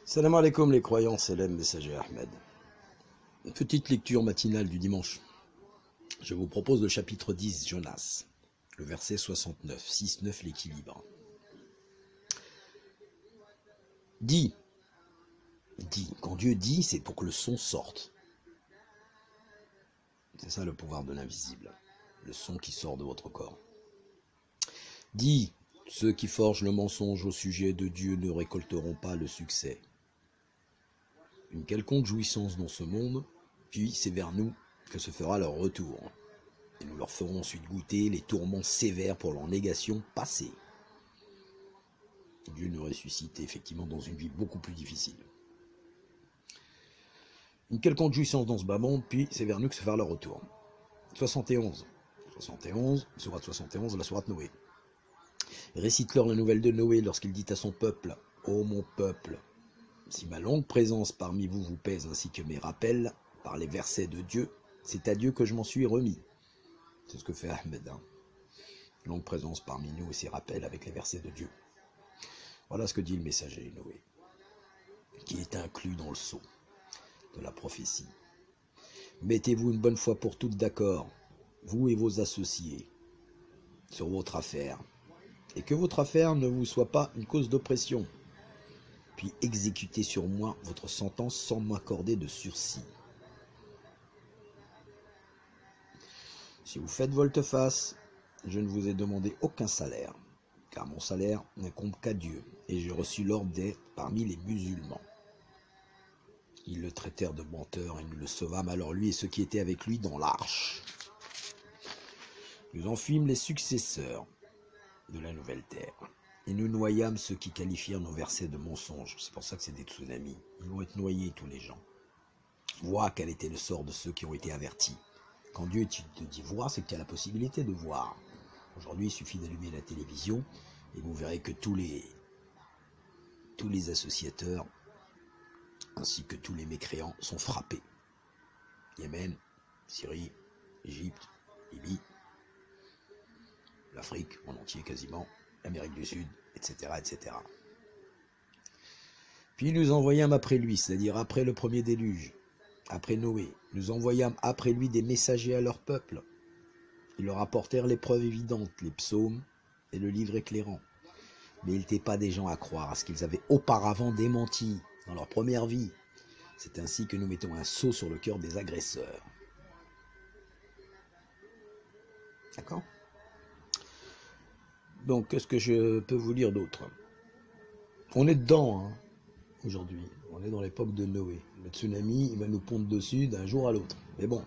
Salam alaikum les croyants, c'est le messager Ahmed. Une petite lecture matinale du dimanche. Je vous propose le chapitre 10, Jonas, le verset 69, 6-9 l'équilibre. Dis, quand Dieu dit, c'est pour que le son sorte. C'est ça le pouvoir de l'invisible, le son qui sort de votre corps. Dis, ceux qui forgent le mensonge au sujet de Dieu ne récolteront pas le succès. Une quelconque jouissance dans ce monde, puis c'est vers nous que se fera leur retour. Et nous leur ferons ensuite goûter les tourments sévères pour leur négation passée. Dieu nous ressuscite effectivement dans une vie beaucoup plus difficile. Une quelconque jouissance dans ce bas monde, puis c'est vers nous que se fera leur retour. 71, sourate 71, la sourate Noé. Récite-leur la nouvelle de Noé lorsqu'il dit à son peuple, « Ô mon peuple, si ma longue présence parmi vous vous pèse ainsi que mes rappels par les versets de Dieu, c'est à Dieu que je m'en suis remis. » C'est ce que fait Ahmed. Longue présence parmi nous et ses rappels avec les versets de Dieu. Voilà ce que dit le messager Noé, qui est inclus dans le sceau de la prophétie. Mettez-vous une bonne fois pour toutes d'accord, vous et vos associés, sur votre affaire, et que votre affaire ne vous soit pas une cause d'oppression. Puis exécutez sur moi votre sentence sans m'accorder de sursis. Si vous faites volte-face, je ne vous ai demandé aucun salaire, car mon salaire n'incombe qu'à Dieu, et j'ai reçu l'ordre d'être parmi les musulmans. Ils le traitèrent de menteur, et nous le sauvâmes alors lui et ceux qui étaient avec lui dans l'arche. Nous en fîmes les successeurs de la nouvelle terre. Et nous noyâmes ceux qui qualifièrent nos versets de mensonges. C'est pour ça que c'est des tsunamis. Ils vont être noyés, tous les gens. Vois quel était le sort de ceux qui ont été avertis. Quand Dieu te dit voir, c'est que tu as la possibilité de voir. Aujourd'hui, il suffit d'allumer la télévision et vous verrez que tous les associateurs ainsi que tous les mécréants sont frappés. Yémen, Syrie, Égypte, Libye, l'Afrique en entier quasiment, l'Amérique du Sud, etc., etc. Puis nous envoyâmes après lui, c'est-à-dire après le premier déluge, après Noé, nous envoyâmes après lui des messagers à leur peuple. Ils leur apportèrent les preuves évidentes, les psaumes et le livre éclairant. Mais ils n'étaient pas des gens à croire à ce qu'ils avaient auparavant démenti dans leur première vie. C'est ainsi que nous mettons un sceau sur le cœur des agresseurs. D'accord ? Donc, qu'est-ce que je peux vous lire d'autre? On est dedans, aujourd'hui. On est dans l'époque de Noé. Le tsunami, il va nous pondre dessus d'un jour à l'autre. Mais bon,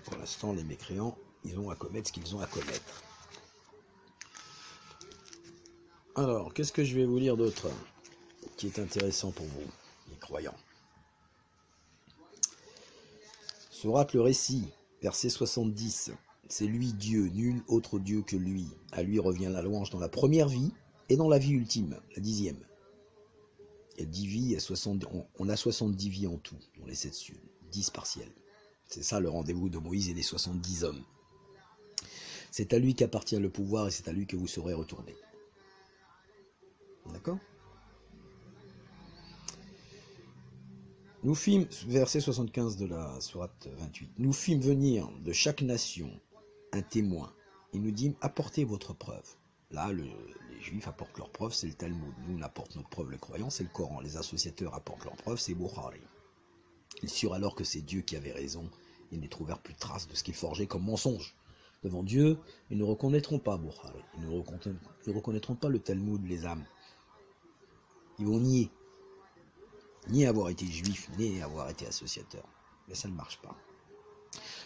pour l'instant, les mécréants, ils ont à commettre ce qu'ils ont à commettre. Alors, qu'est-ce que je vais vous lire d'autre qui est intéressant pour vous, les croyants? Sourate le récit, verset 70. C'est lui Dieu, nul autre Dieu que lui. À lui revient la louange dans la première vie et dans la vie ultime, la 10e. Il y a 10 vies, on a 70 vies en tout, dans les 7 cieux, 10 partiels. C'est ça le rendez-vous de Moïse et des 70 hommes. C'est à lui qu'appartient le pouvoir et c'est à lui que vous serez retournés. D'accord? Nous fîmes, verset 75 de la sourate 28, nous fîmes venir de chaque nation un témoin, et nous dîmes, apportez votre preuve. Là, les Juifs apportent leur preuve, c'est le Talmud. Nous, on apporte notre preuve, les croyants, c'est le Coran. Les associateurs apportent leur preuve, c'est Bukhari. Ils surent alors que c'est Dieu qui avait raison. Ils ne trouvèrent plus de traces de ce qu'ils forgeaient comme mensonge. Devant Dieu, ils ne reconnaîtront pas Bukhari. Ils ne reconnaîtront pas le Talmud, les âmes. Ils vont nier. Ni avoir été juif, ni avoir été associateur. Mais ça ne marche pas.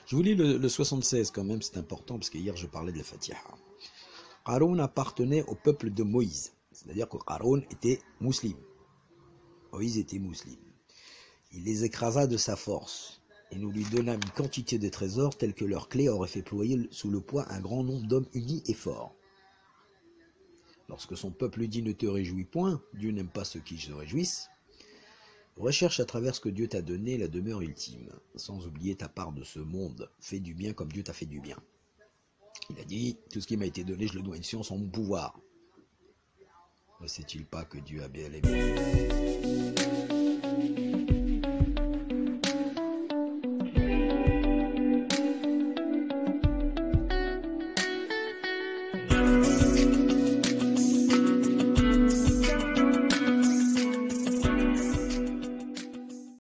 Je vous lis le 76 quand même, c'est important, parce que hier je parlais de la Fatiha. Haroun appartenait au peuple de Moïse, c'est-à-dire que Haroun était musulman. Moïse était musulman. Il les écrasa de sa force, et nous lui donnâmes une quantité de trésors tels que leur clé aurait fait ployer sous le poids un grand nombre d'hommes unis et forts. Lorsque son peuple lui dit « Ne te réjouis point, Dieu n'aime pas ceux qui se réjouissent », recherche à travers ce que Dieu t'a donné la demeure ultime, sans oublier ta part de ce monde. Fais du bien comme Dieu t'a fait du bien. Il a dit, tout ce qui m'a été donné, je le dois à une science en mon pouvoir. Ne sait-il pas que Dieu a bien aimé?